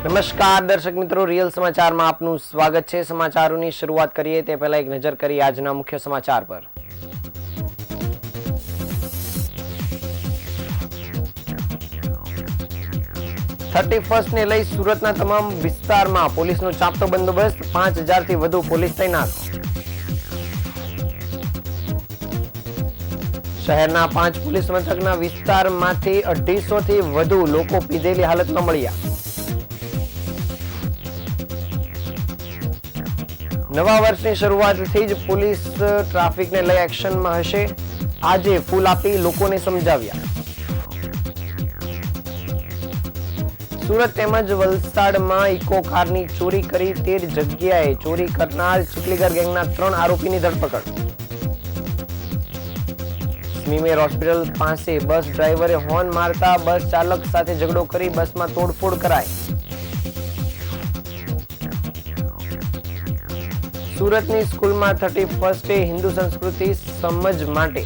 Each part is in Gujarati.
નમસ્કાર દર્શક મિત્રો, રિયલ સમાચારમાં આપનું સ્વાગત છે। સમાચારોની શરૂઆત કરીએ તે પહેલા એક નજર કરીએ આજના મુખ્ય સમાચાર પર। 31st ને લઈ સુરતના તમામ વિસ્તારમાં પોલીસનો ચાંપતો બંદોબસ્ત, 5000 થી વધુ પોલીસ તૈનાત। શહેરના 5 પોલીસ મથકના વિસ્તારમાંથી 250 થી વધુ લોકો પીધેલી હાલતમાં મળ્યા। નવા વર્ષની શરૂઆતથી જ પોલીસ ટ્રાફિકને લઈ એક્શનમાં હશે। આજે ફૂલ આપી લોકોને સમજાવ્યા। સુરત તેમજ વલસાડમાં ઇકો કારની ચોરી કરી 13 જગ્યાએ ચોરી કરનાર ચીખલીગર ગેંગના 3 આરોપીની ધરપકડ। સ્મીમેર હોસ્પિટલ પાસે બસ ડ્રાઈવરે હોર્ન મારતા બસ ચાલક સાથે ઝઘડો કરી બસમાં તોડફોડ કરાઈ। સુરતની સ્કૂલમાં 31st હિન્દુ સંસ્કૃતિ સમજ માટે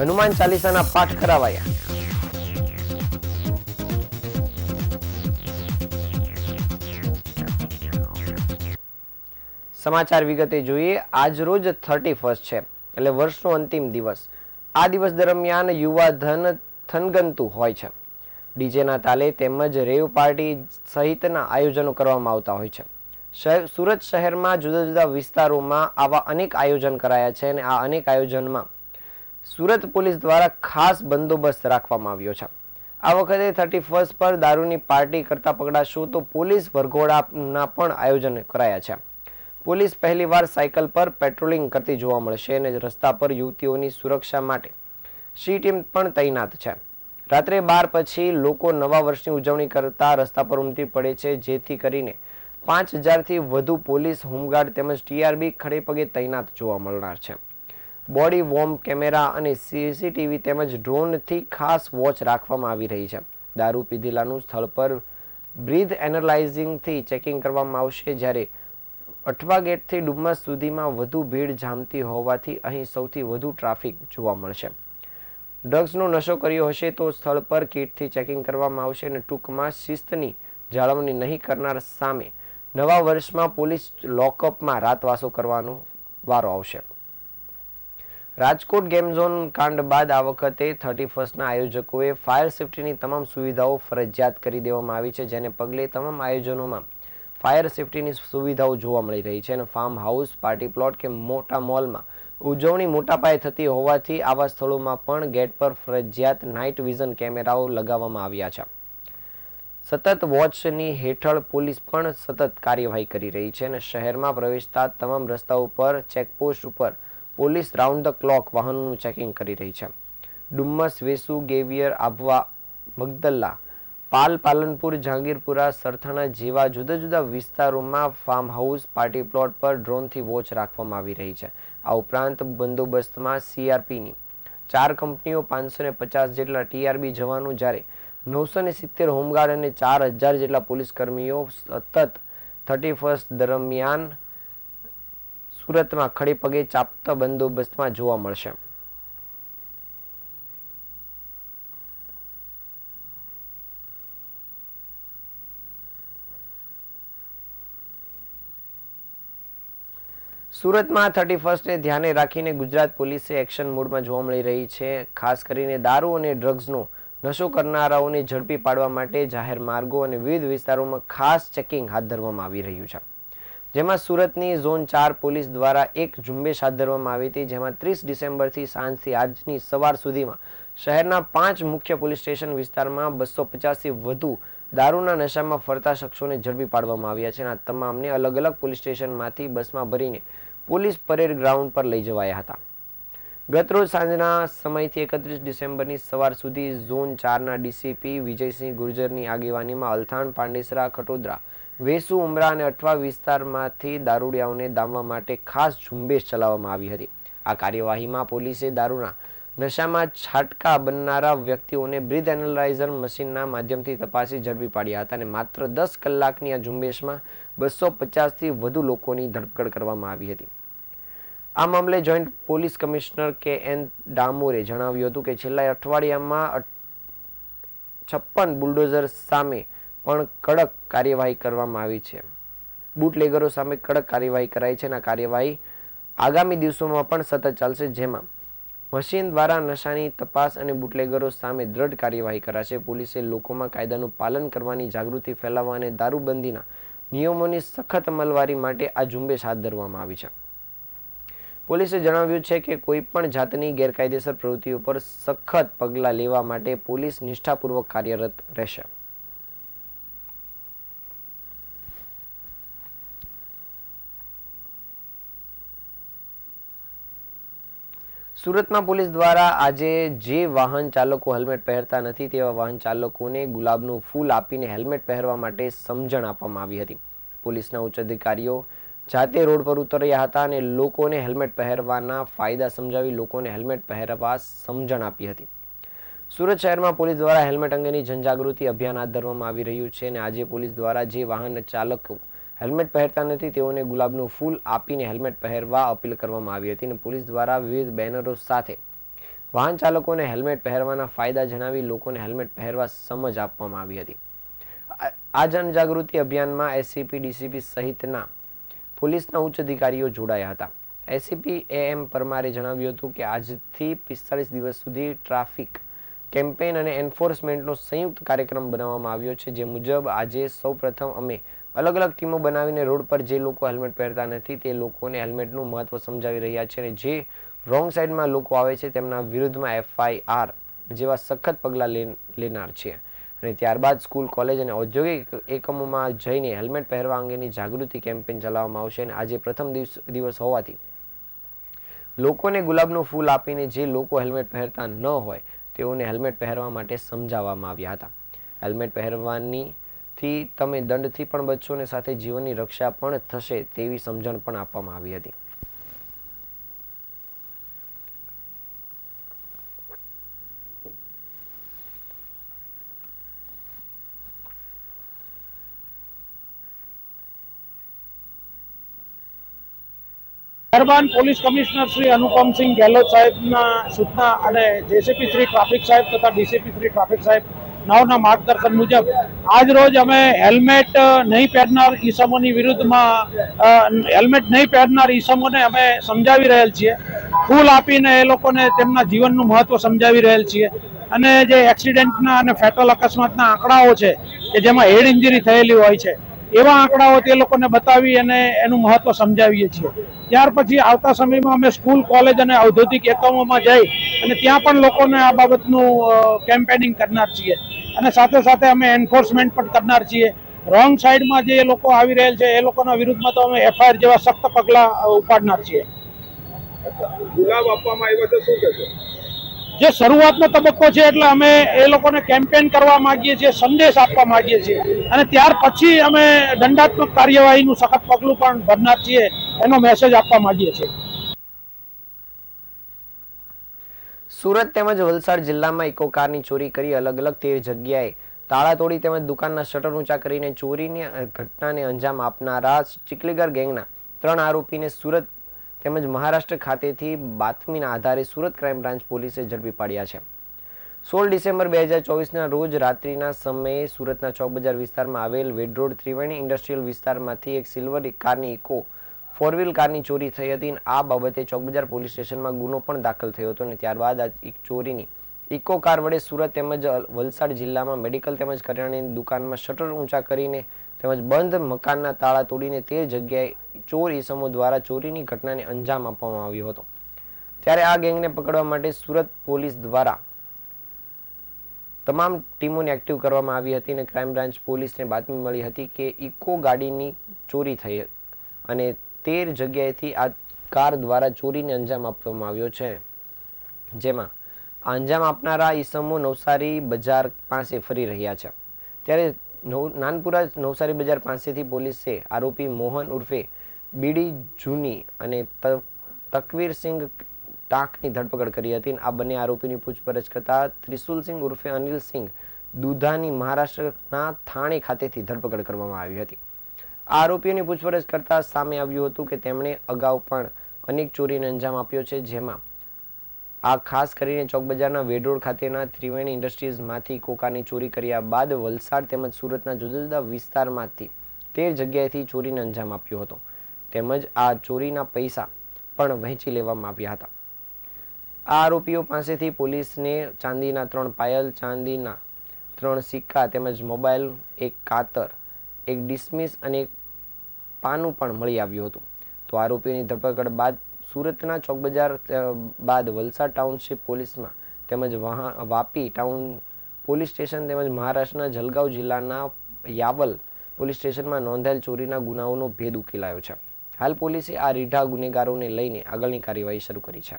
હનુમાન ચાલીસાના પાઠ કરાવાયા। સમાચાર વિગતે જોઈએ। આજ રોજ 31st છે, એટલે વર્ષનો અંતિમ દિવસ। આ દિવસ દરમિયાન યુવા ધન થનગનતું હોય છે। ડીજેના તાલે તેમજ રેવ પાર્ટી સહિતના આયોજનો કરવામાં આવતા હોય છે। સુરત શહેરમાં જુદા જુદા વિસ્તારોમાં આવા અનેક આયોજન કરાયા છે અને આ અનેક આયોજનમાં સુરત પોલીસ દ્વારા ખાસ બંદોબસ્ત રાખવામાં આવ્યો છે। આ વખતે 31st પર દારૂની પાર્ટી કરતા પકડાશો તો પોલીસ વરઘોડાના પણ આયોજન કરાયા છે। પોલીસ પહેલીવાર સાયકલ પર પેટ્રોલિંગ કરતી જોવા મળશે અને રસ્તા પર યુવતીઓની સુરક્ષા માટે સી ટીમ પણ તૈનાત છે। રાત્રે 12 પછી લોકો નવા વર્ષની ઉજવણી કરતા રસ્તા પર ઉમટી પડે છે, જેથી કરીને 5000 થી વધુ પોલીસ હોમગાર્ડ તેમજ ટીઆરબી ખડે પગે તૈનાત જોવા મળનાર છે। બોડી વોર્મ કેમેરા અને સીસીટીવી તેમજ ડ્રોનથી ખાસ વોચ રાખવામાં આવી રહી છે। દારૂ પીધેલાનું સ્થળ પર બ્રીથ એનાલાઇઝિંગથી ચેકિંગ કરવામાં આવશે, જ્યારે અઠવા ગેટથી ડુમ્મસ સુધીમાં વધુ ભીડ જામતી હોવાથી અહીં સૌથી વધુ ટ્રાફિક જોવા મળશે। ડ્રગ્સનો નશો કર્યો હશે તો સ્થળ પર કિટથી ચેકિંગ કરવામાં આવશે અને ટૂંકમાં શિસ્તની જાળવણી નહીં કરનાર સામે નવા વર્ષમાં પોલીસ લોકઅપમાં રાતવાસો કરવાનો વારો આવશે। રાજકોટ ગેમ ઝોન કાંડ બાદ આ વખતે 31stના આયોજકોએ ફાયર સેફટીની તમામ સુવિધાઓ ફરજિયાત કરી દેવામાં આવી છે, જેને પગલે તમામ આયોજનોમાં ફાયર સેફટીની સુવિધાઓ જોવા મળી રહી છે અને ફાર્મ હાઉસ, પાર્ટી પ્લોટ કે મોટા મોલમાં ઉજવણી મોટા પાયે થતી હોવાથી આવા સ્થળોમાં પણ ગેટ પર ફરજિયાત નાઇટ વિઝન કેમેરાઓ લગાવવામાં આવ્યા છે। સતત વોચની હેઠળ પોલીસ પણ સતત કાર્યવાહી કરી રહી છે અને શહેરમાં પ્રવેશતા તમામ રસ્તાઓ પર ચેકપોસ્ટ ઉપર પોલીસ રાઉન્ડ ધ ક્લોક વાહનોનું ચેકિંગ કરી રહી છે। ડુમ્મસ, વેસુ, ગેવિયર, આભવા, મગદલ્લા, પાલ, પાલનપુર, જહાંગીરપુરા, સરથાણા જેવા જુદા જુદા વિસ્તારોમાં ફાર્મ હાઉસ, પાર્ટી પ્લોટ પર ડ્રોનથી વોચ રાખવામાં આવી રહી છે। આ ઉપરાંત બંદોબસ્તમાં સીઆરપીની 4 કંપનીઓ, 550 જેટલા ટીઆરબી જવાનો, જ્યારે 970 હોમગાર્ડ અને 4000 જેટલા પોલીસ કર્મીઓ સતત 31st દરમિયાન સુરતમાં ખડે પગે ચાંપતા બંદોબસ્તમાં જોવા મળશે। સુરતમાં 31સ્ટને ધ્યાને રાખીને ગુજરાત પોલીસે એક્શન મોડમાં જોવા મળી રહી છે। ખાસ કરીને દારૂ અને ડ્રગ્સનો નશો કરનારાઓને ઝડપી પાડવા માટે જાહેર માર્ગો અને વિવિધ વિસ્તારોમાં ખાસ ચેકિંગ હાથ ધરવામાં આવી રહ્યું છે, જેમાં સુરતની ઝોન 4 પોલીસ દ્વારા એક ઝુંબેશ હાથ ધરવામાં આવી હતી, જેમાં 30 ડિસેમ્બરથી સાંજથી આજની સવાર સુધીમાં શહેરના 5 મુખ્ય પોલીસ સ્ટેશન વિસ્તારમાં 250 થી વધુ દારૂના નશામાં ફરતા શખ્સોને ઝડપી પાડવામાં આવ્યા છે અને આ તમામને અલગ અલગ પોલીસ સ્ટેશનમાંથી બસમાં ભરીને પોલીસ પરેડ ગ્રાઉન્ડ પર લઈ જવાયા હતા। ગતરોજ સાંજના સમયથી 31 ડિસેમ્બરની સવાર સુધી ઝોન 4ના ડીસીપી વિજયસિંહ ગુર્જરની આગેવાનીમાં અલથાણ, પાંડેસરા, ખટોદરા, વેસુ, ઉમરા અને અઠવા વિસ્તારમાંથી દારૂડિયાઓને દામવા માટે ખાસ ઝુંબેશ ચલાવવામાં આવી હતી। આ કાર્યવાહીમાં પોલીસે દારૂના નશામાં છાટકા બનનારા વ્યક્તિઓને બ્રીથ એનાલાઇઝર મશીનના માધ્યમથી તપાસી ઝડપી પાડ્યા હતા અને માત્ર 10 કલાકની આ ઝુંબેશમાં 250 થી વધુ લોકોની ધરપકડ કરવામાં આવી હતી। આ મામલે જોઈન્ટ પોલીસ કમિશનર કે.એન. ડામોરે જણાવ્યું હતું કે છેલ્લા અઠવાડિયામાં 56 બુલડોઝર સામે પણ કડક કાર્યવાહી કરવામાં આવી છે. બુટલેગરો સામે કડક કાર્યવાહી કરાઈ છે અને આ કાર્યવાહી આગામી દિવસોમાં પણ સતત ચાલશે, જેમાં મશીન દ્વારા નશાની તપાસ અને બુટલેગરો સામે દ્રઢ કાર્યવાહી કરાશે. પોલીસે લોકોમાં કાયદાનું પાલન કરવાની જાગૃતિ ફેલાવવા અને દારૂબંધીના નિયમોની સખત અમલવારી માટે આ ઝુંબેશ હાથ ધરવામાં આવી છે. પોલીસે જણાવ્યું છે કે કોઈ પણ જાતની ગેરકાયદેસર પ્રવૃત્તિઓ પર સખત પગલાં લેવા માટે પોલીસ નિષ્ઠાપૂર્વક કાર્યરત રહેશે. સુરતમાં પોલીસ દ્વારા આજે જે વાહન ચાલકો હેલ્મેટ પહેરતા નથી તેવા વાહન ચાલકોને ગુલાબનું ફૂલ આપીને હેલ્મેટ પહેરવા માટે સમજણ આપવામાં આવી હતી. પોલીસના ઉચ્ચ અધિકારીઓ જાતે રોડ પર ઉતર્યા હતા અને લોકોને હેલ્મેટ પહેરવાના ફાયદા સમજાવી લોકોને હેલ્મેટ પહેરવા સમજણ આપી હતી. સુરત શહેરમાં પોલીસ દ્વારા હેલ્મેટ અંગેની જનજાગૃતિ અભિયાન હાથ ધરવામાં આવી રહ્યું છે અને આજે પોલીસ દ્વારા જે વાહન ચાલકો હેલ્મેટ પહેરતા નથી તેઓને ગુલાબનું ફૂલ આપીને હેલ્મેટ પહેરવા અપીલ કરવામાં આવી હતી અને પોલીસ દ્વારા વિવિધ બેનરો સાથે વાહન ચાલકોને હેલ્મેટ પહેરવાના ફાયદા જણાવી લોકોને હેલ્મેટ પહેરવા સમજ આપવામાં આવી હતી. આ જનજાગૃતિ અભિયાનમાં એસસીપી, ડીસીપી સહિતના પોલીસના ઉચ્ચ અધિકારીઓ જોડાયા હતા. એસસીપી એમ પરમારે જણાવ્યું હતું કે આજથી 45 દિવસ સુધી ટ્રાફિક કેમ્પેઇન અને એન્ફોર્સમેન્ટનો સંયુક્ત કાર્યક્રમ બનાવવામાં આવ્યો છે, જે મુજબ આજે સૌપ્રથમ અમે અલગ અલગ ટીમો બનાવીને રોડ પર જે લોકો હેલ્મેટ પહેરતા નથી તે લોકોને હેલ્મેટનું મહત્વ સમજાવી રહ્યા છે અને જે રોંગ સાઈડમાં લોકો આવે છે તેમના વિરુદ્ધમાં FIR જેવા સખત પગલાં લેનાર છે અને ત્યારબાદ સ્કૂલ, કોલેજ અને ઔદ્યોગિક એકમોમાં જઈને હેલ્મેટ પહેરવા અંગેની જાગૃતિ કેમ્પેઇન ચલાવવામાં આવશે અને આજે પ્રથમ દિવસ હોવાથી લોકોને ગુલાબનું ફૂલ આપીને જે લોકો હેલ્મેટ પહેરતા ન હોય તેઓને હેલ્મેટ પહેરવા માટે સમજાવવામાં આવ્યા હતા. હેલ્મેટ પહેરવાની થી તમે દંડથી પણ બચશો અને સાથે જીવનની રક્ષા પણ થશે તેવી સમજણ પણ આપવામાં આવી હતી. મહેરબાન પોલીસ કમિશનર શ્રી અનુપમસિંહ ગેહલોત સાહેબના સૂચના અને જેસીપી શ્રી ટ્રાફિક સાહેબ તથા ડીસીપી શ્રી ટ્રાફિક સાહેબ નાઓના માર્ગદર્શન મુજબ આજ રોજ અમે હેલ્મેટ નહીં પહેરનાર ઈસમોની વિરુદ્ધમાં હેલ્મેટ નહીં પહેરનાર ઈસમોને અમે સમજાવી રહેલ છીએ. ફૂલ આપીને એ લોકોને તેમના જીવનનું મહત્વ સમજાવી રહેલ છીએ અને જે એક્સિડન્ટના અને ફેટલ અકસ્માતના આંકડાઓ છે કે જેમાં હેડ ઇન્જરી થયેલી હોય છે એવા આંકડાઓ તે લોકોને બતાવી અને એનું મહત્વ સમજાવીએ છીએ. ત્યાર પછી આવતા સમયમાં અમે સ્કૂલ, કોલેજ અને ઔદ્યોગિક એકમોમાં જઈ અને ત્યાં પણ લોકોને આ બાબતનું કેમ્પેનિંગ કરનાર છીએ અને સાથે સાથે અમે એન્ફોર્સમેન્ટ પણ કરનાર છીએ. રોંગ સાઈડમાં જે લોકો આવી રહેલ છે એ લોકોના વિરુદ્ધમાં તો અમે FIR જેવા સખ્ત પગલાં ઉપાડનાર છીએ. ગુલાબ આપવામાં આવ્યો છે, શું કહેશો? જે શરૂઆતનો તબક્કો છે એટલે અમે એ લોકોને કેમ્પેન કરવા માંગીએ છીએ, સંદેશ આપવા માંગીએ છીએ અને ત્યાર પછી અમે દંડાત્મક કાર્યવાહીનું સખત પગલું પણ ભરનાર છીએ એનો મેસેજ આપવા માંગીએ છીએ. સુરત તેમજ વલસાડ જિલ્લામાં ઇકો કારની ચોરી કરી અલગ અલગ 13 જગ્યાએ તાળા તોડી તેમજ દુકાનના શટર ઊંચા કરીને ચોરીની ઘટનાને અંજામ આપનારા ચીખલીગર ગેંગના 3 આરોપીને સુરત તેમજ મહારાષ્ટ્ર ખાતેથી બાતમીના આધારે સુરત ક્રાઇમ બ્રાન્ચ પોલીસે ઝડપી પાડ્યા છે. 16 ડિસેમ્બર 2024ના રોજ રાત્રિના સમયે સુરતના ચોક બજાર વિસ્તારમાં આવેલ વેડ રોડ ત્રિવેણી ઇન્ડસ્ટ્રીયલ વિસ્તારમાંથી એક સિલ્વર કારની ઇકો 4 વ્હીલ કારની ચોરી થઈ હતી અને આ બાબતે ચોક બજાર પોલીસ સ્ટેશનમાં ગુનો પણ દાખલ થયો હતો અને ત્યારબાદ આ ચોરીની ઇકો કાર વડે સુરત તેમજ વલસાડ જિલ્લામાં મેડિકલ તેમજ કરિયાણાની દુકાનમાં શટર ઊંચા કરીને તેમજ બંધ મકાનના તાળા તોડીને તે જગ્યાએ ચોર ઈસમો દ્વારા ચોરીની ઘટનાને અંજામ આપવામાં આવ્યો હતો. ત્યારે આ ગેંગને પકડવા માટે સુરત પોલીસ દ્વારા તમામ ટીમોને એક્ટિવ કરવામાં આવી હતી અને ક્રાઇમ બ્રાન્ચ પોલીસને બાતમી મળી હતી કે ઇકો ગાડીની ચોરી થઈ અને 13 જગ્યાએથી આ કાર દ્વારા ચોરીને અંજામ આપવામાં આવ્યો છે, જેમાં અંજામ આપનારા ઈસમો નવસારી બજાર પાસે ફરી રહ્યા છે. ત્યારે નાનપુરા નવસારી બજાર પાસેથી પોલીસે આરોપી મોહન ઉર્ફે બીડી જૂની અને તકવીરસિંહ ટાંકની ધરપકડ કરી હતી. આ બંને આરોપીની પૂછપરછ કરતા ત્રિશુલસિંહ ઉર્ફે અનિલસિંહ દુધાની મહારાષ્ટ્રના થાણે ખાતેથી ધરપકડ કરવામાં આવી હતી. આ આરોપીઓની પૂછપરછ કરતા સામે આવ્યું હતું કે તેમણે અગાઉ પણ અનેક ચોરીને અંજામ આપ્યો છે, જેમાં આ ખાસ કરીને ચોક બજારના વેડરોડ ખાતેના ત્રિવેણી ઇન્ડસ્ટ્રીઝમાંથી કોકાની ચોરી કર્યા બાદ વલસાડ તેમજ સુરતના જુદા જુદા વિસ્તારમાંથી 13 જગ્યાએથી ચોરીને અંજામ આપ્યો હતો. તેમજ આ ચોરીના પૈસા પણ વહેંચી લેવામાં આવ્યા હતા. આ આરોપીઓ પાસેથી પોલીસને ચાંદીના 3 પાયલ, ચાંદીના 3 સિક્કા તેમજ મોબાઈલ, એક કાતર, એક ડિસમિસ અને એક પાનું પણ મળી આવ્યું હતું. તો આરોપીઓની ધરપકડ બાદ સુરતના ચોક બજાર બાદ વલસાડ ટાઉનશીપ પોલીસમાં તેમજ વાપી ટાઉન પોલીસ સ્ટેશન તેમજ મહારાષ્ટ્રના જલગાંવ જિલ્લાના યાવલ પોલીસ સ્ટેશનમાં નોંધાયેલ ચોરીના ગુનાઓનો ભેદ ઉકેલાયો છે. હાલ પોલીસે આ રીઢા ગુનેગારોને લઈને આગળની કાર્યવાહી શરૂ કરી છે.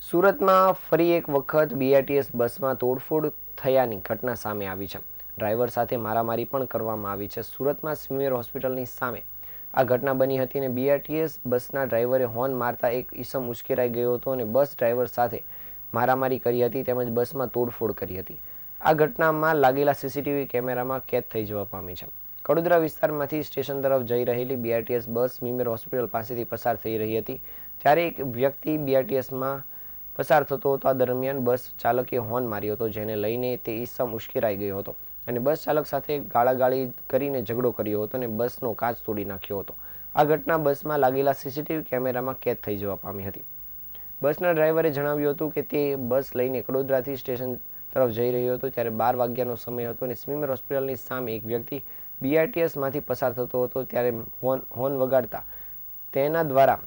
સુરતમાં ફરી એક વખત બીઆરટીએસ બસમાં તોડફોડ થયાની ઘટના સામે આવી છે. ડ્રાઈવર સાથે મારામારી પણ કરવામાં આવી છે. સુરતમાં સ્મીમેર હોસ્પિટલની સામે આ ઘટના બની હતી અને બીઆરટીએસ બસના ડ્રાઈવરે હોર્ન મારતા એક ઈસમ ઉશ્કેરાઈ ગયો હતો અને બસ ડ્રાઈવર સાથે મારામારી કરી હતી તેમજ બસમાં તોડફોડ કરી હતી. આ ઘટનામાં લાગેલા સીસીટીવી કેમેરામાં કેદ થઈ જવા પામી છે. કડોદરા વિસ્તારમાંથી સ્ટેશન તરફ જઈ રહેલી બીઆરટીએસ બસ સ્મીમેર હોસ્પિટલ પાસેથી પસાર થઈ રહી હતી ત્યારે એક વ્યક્તિ બીઆરટીએસમાં પસાર થતો હતો. આ દરમિયાન બસ ચાલકે હોર્ન માર્યો હતો, જેને લઈને તે ઈસમ ઉશ્કેરાઈ ગયો હતો અને બસ ચાલક સાથે ગાળાગાળી કરીને ઝઘડો કર્યો હતો અને બસનો કાચ તોડી નાખ્યો હતો. આ ઘટના બસમાં લાગેલા સીસીટીવી કેમેરામાં કેદ થઈ જવા પામી હતી. બસના ડ્રાઈવરે જણાવ્યું હતું કે તે બસ લઈને કડોદરાથી સ્ટેશન તરફ જઈ રહ્યો હતો ત્યારે 12 વાગ્યાનો સમય હતો અને સ્મીમેર હોસ્પિટલની સામે એક વ્યક્તિ બીઆરટીએસમાંથી પસાર થતો હતો ત્યારે હોર્ન વગાડતા તેના દ્વારા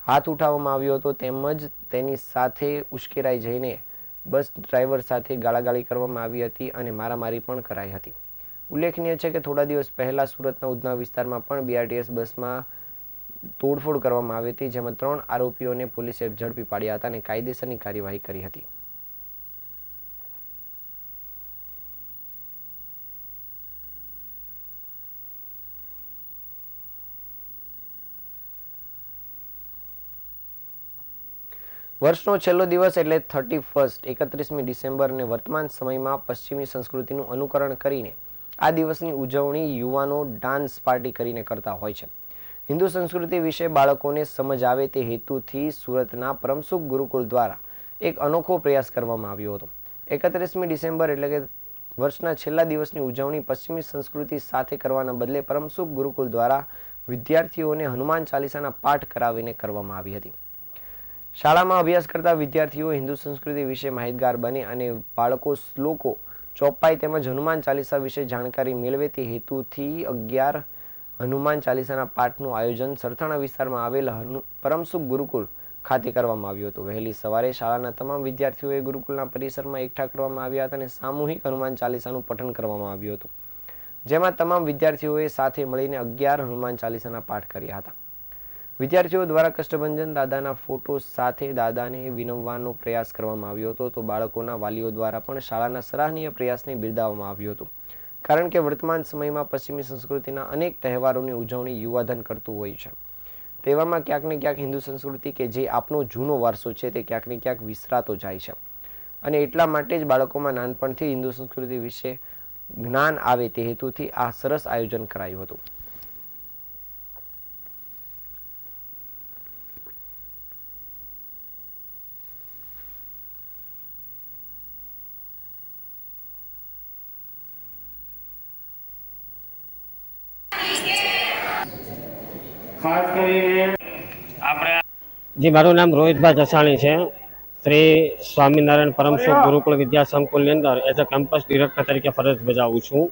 હાથ ઉઠાવવામાં આવ્યો હતો તેમજ તેની સાથે ઉશ્કેરાઈ જઈને બસ ડ્રાઈવર સાથે ગાળાગાળી કરવામાં આવી હતી અને મારામારી પણ કરાઈ હતી. ઉલ્લેખનીય છે કે થોડા દિવસ પહેલા સુરતના ઉધના વિસ્તારમાં પણ બીઆરટીએસ બસમાં તોડફોડ કરવામાં આવી હતી, જેમાં 3 આરોપીઓને પોલીસે ઝડપી પાડ્યા હતા અને કાયદેસરની કાર્યવાહી કરી હતી. વર્ષનો છેલ્લો દિવસ એટલે 31 31મી ડિસેમ્બર અને વર્તમાન સમયમાં પશ્ચિમી સંસ્કૃતિનું અનુકરણ કરીને આ દિવસની ઉજવણી યુવાનો ડાન્સ પાર્ટી કરીને કરતા હોય છે. હિન્દુ સંસ્કૃતિ વિશે બાળકોને સમજ આવે તે હેતુથી સુરતના પરમસુખ ગુરુકુળ દ્વારા એક અનોખો પ્રયાસ કરવામાં આવ્યો હતો. 31મી ડિસેમ્બર એટલે કે વર્ષના છેલ્લા દિવસની ઉજવણી પશ્ચિમી સંસ્કૃતિ સાથે કરવાના બદલે પરમસુખ ગુરુકુળ દ્વારા વિદ્યાર્થીઓને હનુમાન ચાલીસાના પાઠ કરાવીને કરવામાં આવી હતી. શાળામાં અભ્યાસ કરતા વિદ્યાર્થીઓ હિન્દુ સંસ્કૃતિ વિશે માહિતગાર બને અને બાળકો શ્લોકો, ચોપાઈ તેમજ હનુમાન ચાલીસા વિશે જાણકારી મેળવે તે હેતુથી 11 હનુમાન ચાલીસાના પાઠનું આયોજન સરથાણા વિસ્તારમાં આવેલ પરમસુખ ગુરુકુળ ખાતે કરવામાં આવ્યું હતું. વહેલી સવારે શાળાના તમામ વિદ્યાર્થીઓએ ગુરુકુળના પરિસરમાં એકઠા કરવામાં આવ્યા હતા અને સામૂહિક હનુમાન ચાલીસાનું પઠન કરવામાં આવ્યું હતું, જેમાં તમામ વિદ્યાર્થીઓએ સાથે મળીને 11 હનુમાન ચાલીસાના પાઠ કર્યા હતા. વિદ્યાર્થીઓ દ્વારા કષ્ટભંજન દાદાના ફોટો સાથે દાદાને વિનવવાનો પ્રયાસ કરવામાં આવ્યો હતો. તો બાળકોના વાલીઓ દ્વારા પણ શાળાના સરાહનીય પ્રયાસને બિરદાવવામાં આવ્યું હતું, કારણ કે વર્તમાન સમયમાં પશ્ચિમી સંસ્કૃતિના અનેક તહેવારોની ઉજવણી યુવાધન કરતું હોય છે. તેવામાં ક્યાંક ને ક્યાંક હિન્દુ સંસ્કૃતિ કે જે આપનો જૂનો વારસો છે તે ક્યાંક ને ક્યાંક વિસરાતો જાય છે અને એટલા માટે જ બાળકોમાં નાનપણથી હિન્દુ સંસ્કૃતિ વિશે જ્ઞાન આવે તે હેતુથી આ સરસ આયોજન કરાયું હતું. જી, મારું નામ રોહિતભાઈ જસાણી છે. શ્રી સ્વામિનારાયણ પરમસુખ ગુરુકુળ વિદ્યા સંકુલની અંદર એઝ અ કેમ્પસ ડિરેક્ટર તરીકે ફરજ બજાવું છું.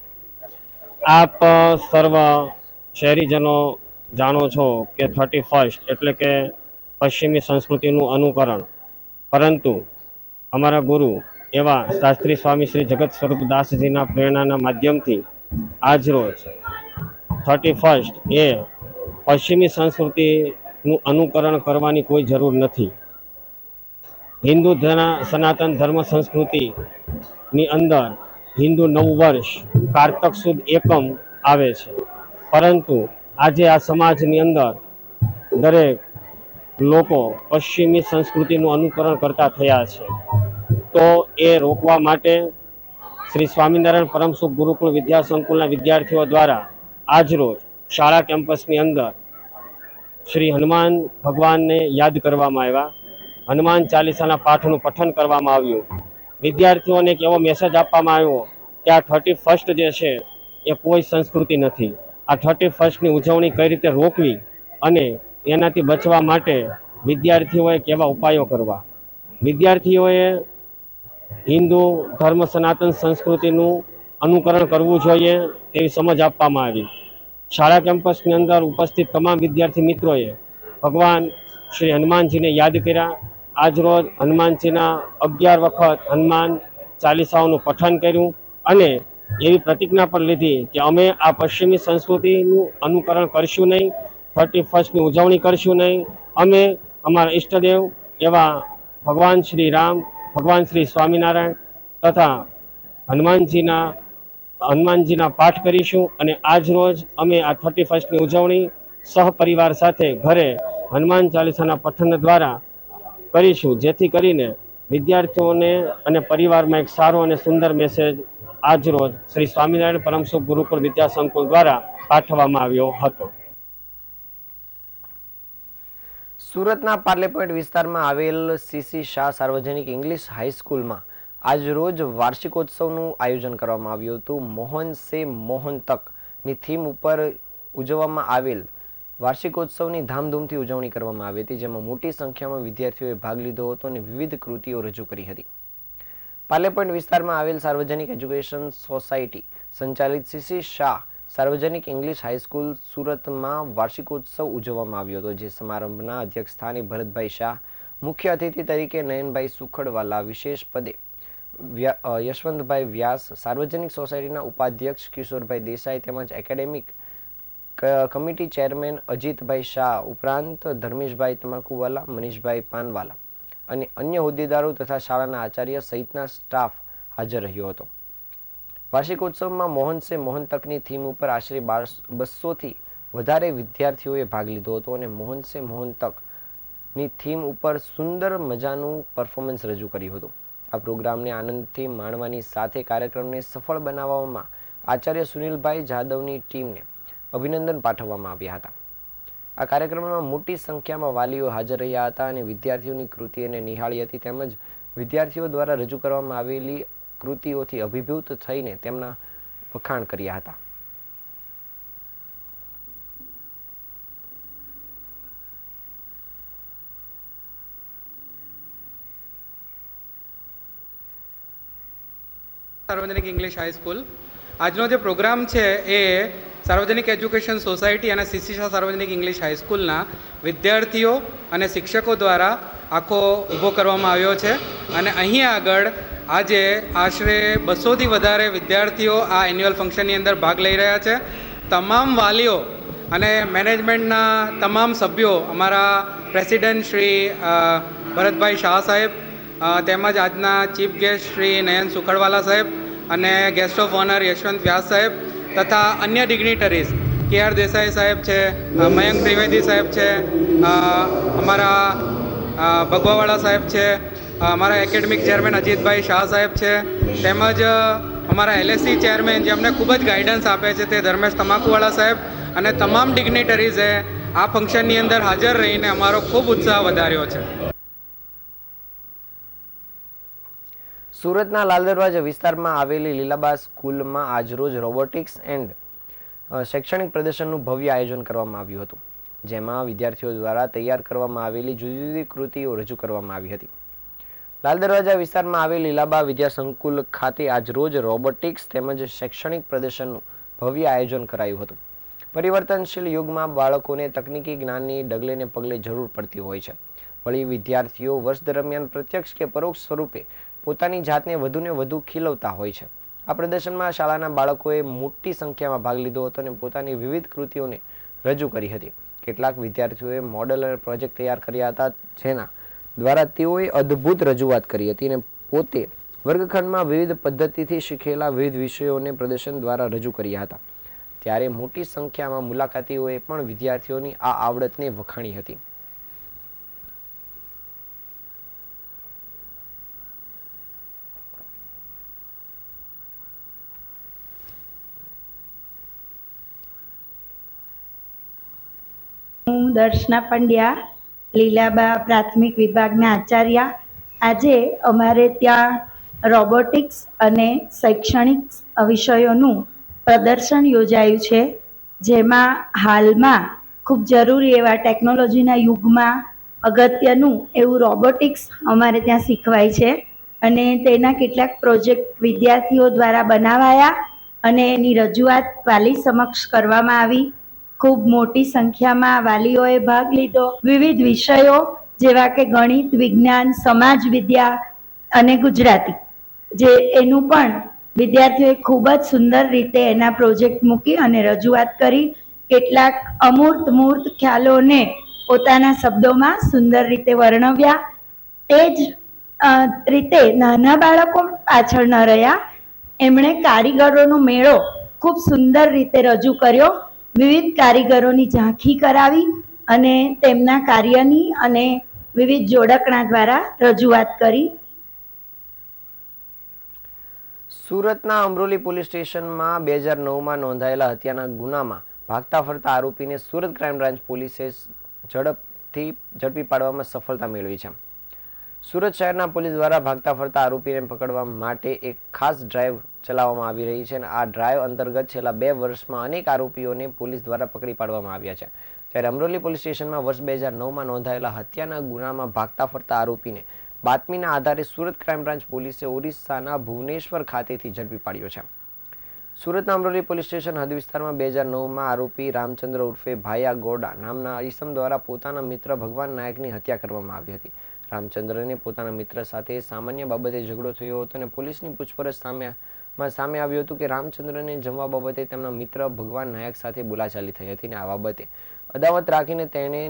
આપ સર્વ શહેરીજનો જાણો છો કે 31 એટલે કે પશ્ચિમી સંસ્કૃતિનું અનુકરણ, પરંતુ અમારા ગુરુ એવા શાસ્ત્રી સ્વામી શ્રી જગત સ્વરૂપ દાસજીના પ્રેરણાના માધ્યમથી આજરોજ 31 એ પશ્ચિમી સંસ્કૃતિનું અનુકરણ કરવાની કોઈ જરૂર નથી. હિન્દુ સનાતન ધર્મ સંસ્કૃતિની અંદર હિન્દુ નવ વર્ષ કારતક સુદ એકમ આવે છે, પરંતુ આજે આ સમાજની અંદર દરેક લોકો પશ્ચિમી સંસ્કૃતિનું અનુકરણ કરતા થયા છે. તો એ રોકવા માટે શ્રી સ્વામિનારાયણ પરમસુખ ગુરુકુળ વિદ્યા સંકુલના વિદ્યાર્થીઓ દ્વારા આજરોજ શાળા કેમ્પસની અંદર શ્રી હનુમાન ભગવાનને યાદ કરવામાં આવ્યા. હનુમાન ચાલીસાના પાઠનું પઠન કરવામાં આવ્યું. વિદ્યાર્થીઓને એક એવો મેસેજ આપવામાં આવ્યો કે આ 31st જે છે એ કોઈ સંસ્કૃતિ નથી. આ 31સ્ટની ઉજવણી કઈ રીતે રોકવી અને એનાથી બચવા માટે વિદ્યાર્થીઓએ કેવા ઉપાયો કરવા. વિદ્યાર્થીઓએ હિન્દુ ધર્મ સનાતન સંસ્કૃતિનું અનુકરણ કરવું જોઈએ તેવી સમજ આપવામાં આવી. શાળા કેમ્પસની અંદર ઉપસ્થિત તમામ વિદ્યાર્થી મિત્રોએ ભગવાન શ્રી હનુમાનજીને યાદ કર્યા. આજરોજ હનુમાનજીના 11 વખત હનુમાન ચાલીસાઓનું પઠન કર્યું અને એવી પ્રતિજ્ઞા પણ લીધી કે અમે આ પશ્ચિમી સંસ્કૃતિનું અનુકરણ કરશું નહીં, 31સ્ટની ઉજવણી કરશું નહીં. અમે અમારા ઈષ્ટદેવ એવા ભગવાન શ્રી રામ, ભગવાન શ્રી સ્વામિનારાયણ તથા હનુમાનજીના પાઠ કરીશું અને આજરોજ અમે આ 31સ્ટની ઉજવણી સહપરિવાર સાથે ઘરે હનુમાન ચાલીસાના પઠન દ્વારા કરીશું, જેથી કરીને વિદ્યાર્થીઓને અને પરિવારમાં એક સારો અને સુંદર મેસેજ આજરોજ શ્રી સ્વામિનારાયણ પરમસુખ ગુરુકુળ વિદ્યા સંકુલ દ્વારા પાઠવવામાં આવ્યો હતો. સુરતના પાર્લે પોઈન્ટ વિસ્તારમાં આવેલ સીસી શાહ સાર્વજનિક ઇંગ્લિશ હાઈસ્કૂલમાં આજ રોજ વાર્ષિકોત્સવનું આયોજન કરવામાં આવ્યું હતું. મોહન સે મોહન તકની થીમ ઉપર ઉજવવામાં આવેલ વાર્ષિકોત્સવની ધામધૂમથી ઉજવણી કરવામાં આવી હતી, જેમાં મોટી સંખ્યામાં વિદ્યાર્થીઓએ ભાગ લીધો હતો અને વિવિધ કૃતિઓ રજૂ કરી હતી. પાર્લે પોઈન્ટ વિસ્તારમાં આવેલ સાર્વજનિક એજ્યુકેશન સોસાયટી સંચાલિત સીસી શાહ સાર્વજનિક ઇંગ્લિશ હાઈસ્કૂલ સુરતમાં વાર્ષિકોત્સવ ઉજવવામાં આવ્યો હતો, જે સમારંભના અધ્યક્ષ સ્થાને ભરતભાઈ શાહ, મુખ્ય અતિથિ તરીકે નયનભાઈ સુખડવાલા, વિશેષ પદે યશવંતભાઈ વ્યાસ, સાર્વજનિક સોસાયટીના ઉપાધ્યક્ષ કિશોરભાઈ દેસાઈ તેમજ academic committee chairman Ajitbhai Shah ઉપરાંત ધર્મેશભાઈ તમાકુવાલા, મનીષભાઈ પાનવાલા અને અન્ય હોદ્દેદારો તથા શાળાના આચાર્ય સહિતના સ્ટાફ હાજર રહ્યો હતો. વાર્ષિકોત્સવમાં મોહન સે મોહન તકની થીમ ઉપર આશરે 200થી વધારે વિદ્યાર્થીઓએ ભાગ લીધો હતો અને મોહન સે મોહન તકની થીમ ઉપર સુંદર મજાનું પરફોર્મન્સ રજૂ કર્યું હતું. આ પ્રોગ્રામને આનંદથી માણવાની સાથે કાર્યક્રમને સફળ બનાવવામાં આચાર્ય સુનિલભાઈ જાદવની ટીમને અભિનંદન પાઠવવામાં આવ્યા હતા. આ કાર્યક્રમમાં મોટી સંખ્યામાં વાલીઓ હાજર રહ્યા હતા અને વિદ્યાર્થીઓની કૃતિઓને નિહાળી હતી તેમજ વિદ્યાર્થીઓ દ્વારા રજૂ કરવામાં આવેલી કૃતિઓથી અભિભૂત થઈને તેમના વખાણ કર્યા હતા. સાર્વજનિક ઇંગ્લિશ હાઈસ્કૂલ આજનો જે પ્રોગ્રામ છે એ સાર્વજનિક એજ્યુકેશન સોસાયટી અને સીસી શાહ સાર્વજનિક ઇંગ્લિશ હાઈસ્કૂલના વિદ્યાર્થીઓ અને શિક્ષકો દ્વારા આખો ઊભો કરવામાં આવ્યો છે અને અહીં આગળ આજે આશરે 200થી વધારે વિદ્યાર્થીઓ આ એન્યુઅલ ફંક્શનની અંદર ભાગ લઈ રહ્યા છે. તમામ વાલીઓ અને મેનેજમેન્ટના તમામ સભ્યો, અમારા પ્રેસિડેન્ટ શ્રી ભરતભાઈ શાહ સાહેબ તેમજ આજના ચીફ ગેસ્ટ શ્રી નયન સુખડવાલા સાહેબ અને ગેસ્ટ ઓફ ઓનર યશવંત વ્યાસ સાહેબ તથા અન્ય ડિગ્નિટરીઝ કે.આર. દેસાઈ સાહેબ છે, મયંક ત્રિવેદી સાહેબ છે, અમારા ભગવાવાળા સાહેબ છે, અમારા એકેડમિક ચેરમેન અજીતભાઈ શાહ સાહેબ છે, તેમજ અમારા એલએસસી ચેરમેન જેમને ખૂબ જ ગાઈડન્સ આપે છે તે ધર્મેશ તમાકુવાળા સાહેબ અને તમામ ડિગ્નિટરીઝે આ ફંક્શનની અંદર હાજર રહીને અમારો ખૂબ ઉત્સાહ વધાર્યો છે. સુરતના લાલ દરવાજા વિસ્તારમાં આવેલી લીલાબા સ્કૂલમાં આજરોજ રોબોટિક્સ એન્ડ શૈક્ષણિક પ્રદર્શનનું ભવ્ય આયોજન કરવામાં આવ્યું હતું, જેમાં વિદ્યાર્થીઓ દ્વારા તૈયાર કરવામાં આવેલી જુદી જુદી કૃતિઓ રજૂ કરવામાં આવી હતી. લાલ દરવાજા વિસ્તારમાં આવેલ લીલાબા વિદ્યા સંકુલ ખાતે આજરોજ રોબોટિક્સ તેમજ શૈક્ષણિક પ્રદર્શનનું ભવ્ય આયોજન કરાયું હતું. પરિવર્તનશીલ યુગમાં બાળકોને તકનીકી જ્ઞાનની ડગલે ને પગલે જરૂર પડતી હોય છે. વળી વિદ્યાર્થીઓ વર્ષ દરમિયાન પ્રત્યક્ષ કે પરોક્ષ સ્વરૂપે પોતાની જાતને વધુને વધુ ખીલવતા હોય છે. આ પ્રદર્શનમાં શાળાના બાળકોએ મોટી સંખ્યામાં ભાગ લીધો હતો અને પોતાની વિવિધ કૃતિઓને રજૂ કરી હતી. કેટલાક વિદ્યાર્થીઓએ મોડલ અને પ્રોજેક્ટ તૈયાર કર્યા હતા, જેના દ્વારા તેઓએ અદ્ભુત રજૂઆત કરી હતી અને પોતે વર્ગખંડમાં વિવિધ પદ્ધતિથી શીખેલા વિવિધ વિષયોને પ્રદર્શન દ્વારા રજૂ કર્યા હતા. ત્યારે મોટી સંખ્યામાં મુલાકાતીઓએ પણ વિદ્યાર્થીઓની આ આવડતને વખાણી હતી. હું દર્શના પંડ્યા, લીલાબા પ્રાથમિક વિભાગના આચાર્ય. આજે અમારે ત્યાં રોબોટિક્સ અને શૈક્ષણિક વિષયોનું પ્રદર્શન યોજાયું છે, જેમાં હાલમાં ખૂબ જરૂરી એવા ટેકનોલોજીના યુગમાં અગત્યનું એવું રોબોટિક્સ અમારે ત્યાં શીખવાય છે અને તેના કેટલાક પ્રોજેક્ટ વિદ્યાર્થીઓ દ્વારા બનાવાયા અને એની રજૂઆત વાલી સમક્ષ કરવામાં આવી. ખૂબ મોટી સંખ્યામાં વાલીઓએ ભાગ લીધો. વિવિધ વિષયો જેવા કે ગણિત, વિજ્ઞાન, સમાજ વિદ્યા અને ગુજરાતી, જે એનું પણ વિદ્યાર્થીઓએ ખૂબ જ સુંદર રીતે એના પ્રોજેક્ટ મૂકી અને રજૂઆત કરી. કેટલાક મૂર્ત ખ્યાલોને પોતાના શબ્દોમાં સુંદર રીતે વર્ણવ્યા. તે જ રીતે નાના બાળકો પાછળ ન રહ્યા, એમણે કારીગરોનો મેળો ખૂબ સુંદર રીતે રજૂ કર્યો. વિવિધ કારીગરોની ઝાંખી કરાવી અને તેમના કાર્યની અને વિવિધ જોડકણા દ્વારા રજૂઆત કરી. સુરતના અમરોલી પોલીસ સ્ટેશનમાં 2009માં નોંધાયેલા હત્યાના ગુનામાં ભાગતા ફરતા આરોપીને સુરત ક્રાઇમ બ્રાન્ચ પોલીસે ઝડપી પાડવામાં સફળતા મેળવી છે. સુરત શહેરના પોલીસ દ્વારા ભાગતા ફરતા આરોપીને પકડવા માટે એક ખાસ ડ્રાઈવ ચલાવવામાં આવી રહી છે અને આ ડ્રાઈવ અંતર્ગત છેલ્લા 2 વર્ષમાં અનેક આરોપીઓને પોલીસ દ્વારા પકડી પાડવામાં આવ્યા છે. ત્યારે અમરોલી પોલીસ સ્ટેશનમાં વર્ષ 2009માં નોંધાયેલા હત્યાના ગુનામાં ભાગતા ફરતા આરોપીને બાતમીના આધારે સુરત ક્રાઇમ બ્રાન્ચ પોલીસે ઓરિસ્સાના ભુવનેશ્વર ખાતેથી ઝડપી પાડ્યો છે. સુરતના અમરોલી પોલીસ સ્ટેશન હદ વિસ્તારમાં 2009માં આરોપી રામચંદ્ર ઉર્ફે ભાયા ગોડા નામના ઈસમ દ્વારા પોતાના મિત્ર ભગવાન નાયકની હત્યા કરવામાં આવી હતી. રામચંદ્રને પોતાના મિત્ર સાથે સામાન્ય બાબતે ઝઘડો થયો હતો અને પોલીસની પૂછપરછ સામે આવ્યું હતું કે રામચંદ્રને જમવા બાબતે તેમના મિત્ર ભગવાન નાયક સાથે બોલાચાલી થઈ હતી અને આ બાબતે અદાવત રાખીને તેણે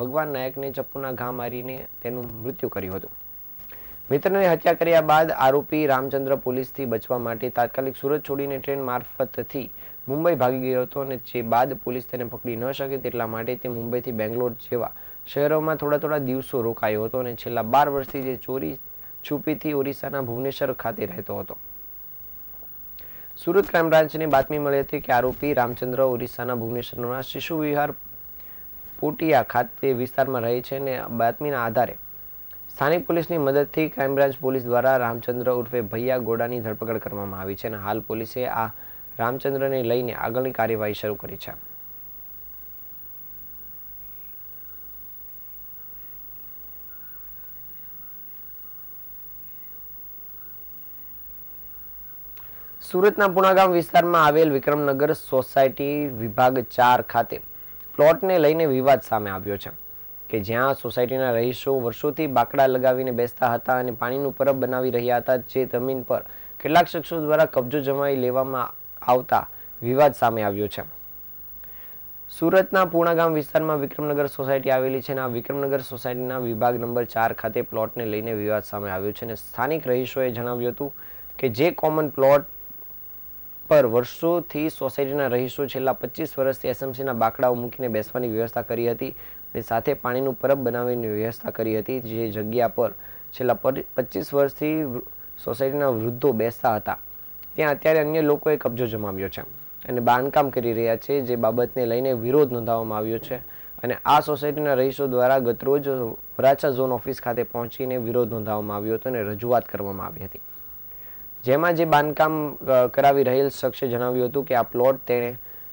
ભગવાન નાયકને ચપ્પુના ઘા મારીને તેનું મૃત્યુ કર્યું હતું. મિત્રને હત્યા કર્યા બાદ આરોપી રામચંદ્ર પોલીસથી બચવા માટે તાત્કાલિક સુરત છોડીને ટ્રેન મારફતથી મુંબઈ ભાગી ગયો હતો અને જે બાદ પોલીસ તેને પકડી ન શકે તેટલા માટે તે મુંબઈથી બેંગ્લોર જેવા શહેરોમાં થોડા દિવસો રોકાયો હતો અને છેલ્લા 12 વર્ષથી જે ચોરી છુપીથી ઓરિસ્સાના ભુવનેશ્વર ખાતે રહેતો હતો. સુરત ક્રાઇમ બ્રાન્ચને બાતમી મળી હતી કે આરોપી રામચંદ્ર ઓરિસ્સાના ભુવનેશ્વરના શિશુ વિહાર પોટિયા ખાતે વિસ્તારમાં રહે છે અને બાતમીના આધારે સ્થાનિક પોલીસની મદદથી ક્રાઇમ બ્રાન્ચ પોલીસ દ્વારા રામચંદ્ર ઉર્ફે ભૈયા ગોડાની ધરપકડ કરવામાં આવી છે અને હાલ પોલીસે આ રામચંદ્રને લઈને આગળની કાર્યવાહી શરૂ કરી છે. સુરતના પુણાગામ વિસ્તારમાં આવેલ વિક્રમનગર સોસાયટી વિભાગ 4 ખાતે પ્લોટને લઈને વિવાદ સામે આવ્યો છે કે જ્યાં સોસાયટીના રહીશો વર્ષોથી બાકડા લગાવીને બેસતા હતા અને પાણીનું પરબ બનાવી રહ્યા હતા, જે જમીન પર કેટલાક શખ્સો દ્વારા કબજો જમાવી લેવામાં આવતા વિવાદ સામે આવ્યો છે. સુરતના પુણાગામ વિસ્તારમાં વિક્રમનગર સોસાયટી આવેલી છે અને આ વિક્રમનગર સોસાયટીના વિભાગ નંબર 4 ખાતે પ્લોટને લઈને વિવાદ સામે આવ્યો છે અને સ્થાનિક રહીશોએ જણાવ્યું હતું કે જે કોમન પ્લોટ પર વર્ષોથી સોસાયટીના રહીશો છેલ્લા 25 વર્ષથી એસએમસીના બાકડાઓ મૂકીને બેસવાની વ્યવસ્થા કરી હતી અને સાથે પાણીનું પરબ બનાવવાની વ્યવસ્થા કરી હતી. જે જગ્યા પર છેલ્લા 25 વર્ષથી સોસાયટીના વૃદ્ધો બેસતા હતા ત્યાં અત્યારે અન્ય લોકોએ કબજો જમાવ્યો છે અને બાંધકામ કરી રહ્યા છે, જે બાબતને લઈને વિરોધ નોંધાવવામાં આવ્યો છે અને આ સોસાયટીના રહીશો દ્વારા ગતરોજ વરાછા ઝોન ઓફિસ ખાતે પહોંચીને વિરોધ નોંધાવવામાં આવ્યો હતો અને રજૂઆત કરવામાં આવી હતી, જેમાં જે બાંધકામ કરાવી રહેલ શખ્સે જણાવ્યું હતું કે આ પ્લોટ તેણે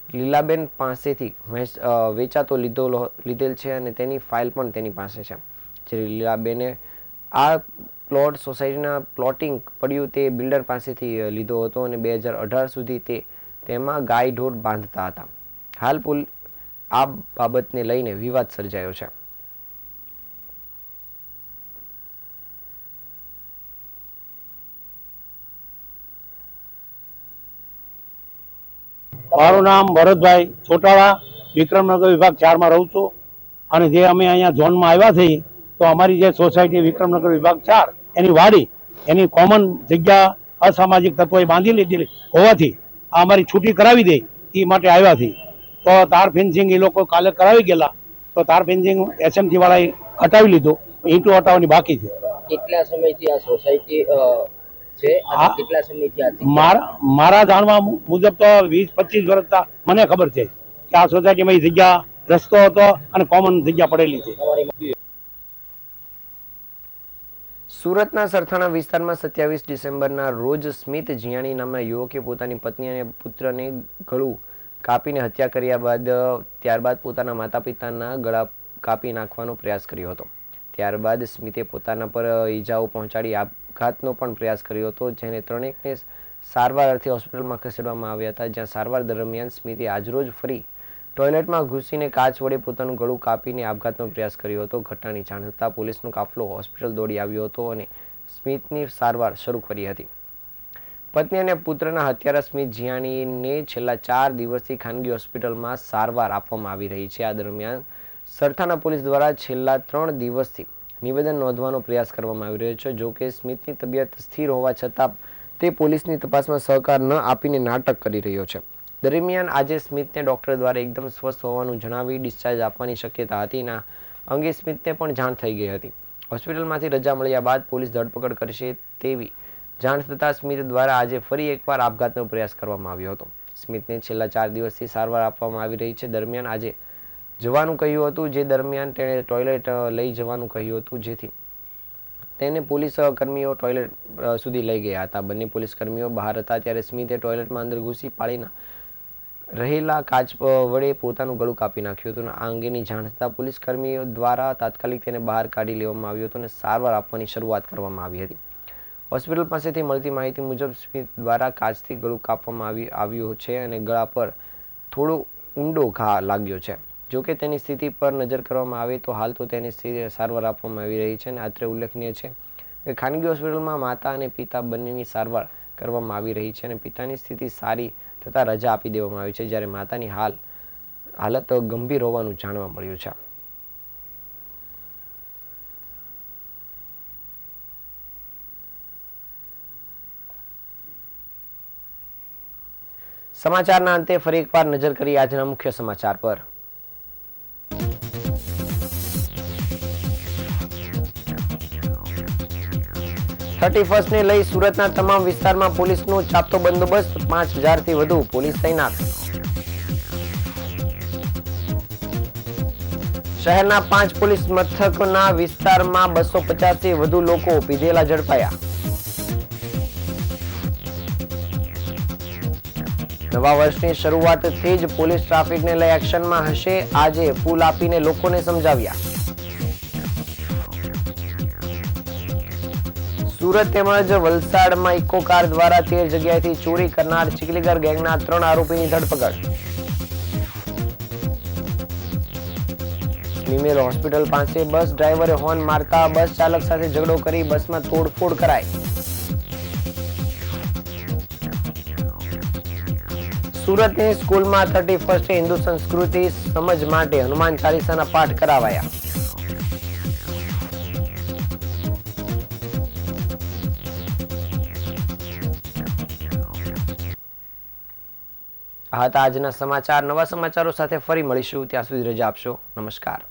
લીલાબેન પાસેથી વેચાતો લીધેલ છે અને તેની ફાઇલ પણ તેની પાસે છે. જે લીલાબેને આ પ્લોટ સોસાયટીના પ્લોટિંગ પડ્યું તે બિલ્ડર પાસેથી લીધો હતો અને 2018 સુધી તે તેમાં ગાય ઢોર બાંધતા હતા. હાલ આ બાબતને લઈને વિવાદ સર્જાયો છે. મારું નામ ભરતભાઈ ચોટાળા, વિક્રમનગર વિભાગ 4 માં રહું છું અને જે અમે અહીંયા ઝોનમાં આવ્યા છીએ તો અમારી જે સોસાયટી વિક્રમનગર વિભાગ 4 એની વાડી એની કોમન જગ્યા અસામાજિક તત્વોએ બાંધી લીધેલી હોવાથી આ અમારી છૂટી કરાવી દે એ માટે આવ્યા છીએ. તો તાર ફેન્સિંગ એ લોકો કાલે કરાવી ગયેલા તો તાર ફેન્સિંગ એસએમસી વાળાએ હટાવી લીધો, ઈંટો હટાવવાની બાકી છે. કેટલા સમયથી આ સોસાયટી છે અને કેટલા સમયથી મારા જાણવા મુજબ તો 20-25 વર્ષ મને ખબર છે કે આ સોસાયટીમાં એ જગ્યા રસ્તો હતો અને કોમન જગ્યા પડેલી હતી. સુરતના સરથાણા વિસ્તારમાં 27 ડિસેમ્બરના રોજ સ્મિત જીયાણી નામના યુવકે પોતાની પત્ની અને પુત્રને ગળું કાપીને હત્યા કર્યા બાદ ત્યારબાદ પોતાના માતા પિતાના ગળા કાપી નાખવાનો પ્રયાસ કર્યો હતો. ત્યારબાદ સ્મિતે પોતાના પર ઈજાઓ પહોંચાડી આપઘાતનો પણ પ્રયાસ કર્યો હતો, જેને ત્રણેકને સારવાર અર્થે હોસ્પિટલમાં ખસેડવામાં આવ્યા હતા, જ્યાં સારવાર દરમિયાન સ્મિતે આજરોજ ફરી ટોયલેટમાં ઘૂસીને કાચ વડે પોતાનું ગળું કાપીને આપઘાતનો પ્રયાસ કર્યો હતો. ઘટનાની જાણ થતાં પોલીસનો કાફલો હોસ્પિટલ દોડી આવ્યો હતો અને સ્મિતની સારવાર શરૂ કરી હતી. પત્ની અને પુત્રના હત્યારા સ્મિત જીયાણીને છેલ્લા 4 દિવસથી ખાનગી હોસ્પિટલમાં સારવાર આપવામાં આવી રહી છે. આ દરમિયાન સરથાણા પોલીસ દ્વારા છેલ્લા 3 દિવસથી નિવેદન નોંધવાનો પ્રયાસ કરવામાં આવી રહ્યો છે. જો કે સ્મિતની તબિયત સ્થિર હોવા છતાં તે પોલીસની તપાસમાં સહકાર ન આપીને નાટક કરી રહ્યો છે. દરમિયાન આજે સ્મિતને ડોક્ટર દ્વારા એકદમ સ્વસ્થ હોવાનું જણાવી ડિસ્ચાર્જ આપવાની શક્યતા હતી. ના અંગે સ્મિતને પણ જાણ થઈ ગઈ હતી. હોસ્પિટલમાંથી રજા મળ્યા બાદ પોલીસ ધરપકડ કરશે તેવી જાણ થતાં સ્મિત દ્વારા આજે ફરી એકવાર આપઘાતનો પ્રયાસ કરવામાં આવ્યો હતો. સ્મિતને છેલ્લા 4 દિવસથી સારવાર આપવામાં આવી રહી છે. દરમિયાન આજે જવાનું કહ્યું હતું, જે દરમિયાન તેણે ટોયલેટ લઈ જવાનું કહ્યું હતું, જેથી તેને પોલીસ કર્મીઓ ટોયલેટ સુધી લઈ ગયા હતા. બંને પોલીસ કર્મીઓ બહાર હતા ત્યારે સ્મિતે ટોયલેટમાં અંદર ઘૂસી પાળીના રહેલા કાચ વડે પોતાનું ગળું કાપી નાખ્યું હતું. આ અંગેની જાણ થતાં પોલીસ કર્મીઓ દ્વારા તાત્કાલિક તેને બહાર કાઢી લેવામાં આવ્યો હતો અને સારવાર આપવાની શરૂઆત કરવામાં આવી હતી. હોસ્પિટલ પાસેથી મળતી માહિતી મુજબ સ્મિત દ્વારા કાચથી ગળું કાપવામાં આવ્યું છે અને ગળા પર થોડો ઊંડો ઘા લાગ્યો છે. જોકે તેની સ્થિતિ પર નજર કરવામાં આવે તો હાલ તો તેની સારવાર આપવામાં આવી રહી છે. અને અત્રે ઉલ્લેખનીય છે કે ખાનગી હોસ્પિટલમાં માતા અને પિતા બંનેની સારવાર કરવામાં આવી રહી છે અને પિતાની સ્થિતિ સારી થતાં રજા આપી દેવામાં આવી છે, જ્યારે માતાની હાલત ગંભીર હોવાનું જાણવા મળ્યું છે. સમાચારના અંતે ફરી એકવાર નજર કરી આજના મુખ્ય સમાચાર પર. ને લઈ સુરતના તમામ વિસ્તારમાં પોલીસનો ચાપતો બંદોબસ્ત, 5000થી વધુ પોલીસ તૈનાત. શહેરના 5 પોલીસ મથકના વિસ્તારમાં 250થી વધુ લોકો પીધેલા ઝડપાયા. નવા વર્ષની શરૂઆતથી જ પોલીસ ટ્રાફિકને લઈ એક્શનમાં હશે. આજે ફૂલ આપીને લોકોને સમજાવ્યા. સુરત તેમજ વલસાડમાં ઇકો કાર દ્વારા 13 જગ્યાએથી ચોરી કરનાર ચીખલીગર ગેંગના 3 આરોપીની ધરપકડ. નિમેલ હોસ્પિટલ પાસે બસ ડ્રાઈવરે હોર્ન મારતા બસ ચાલક સાથે ઝઘડો કરી બસમાં તોડફોડ કરાઈ. સુરતની સ્કૂલમાં 31 હિન્દુ સંસ્કૃતિ સમજ માટે હનુમાન ચાલીસાના પાઠ કરાવાયા. આ હતા આજના સમાચાર. નવા સમાચારો સાથે ફરી મળીશું. ત્યાં સુધી રજા આપશો. નમસ્કાર.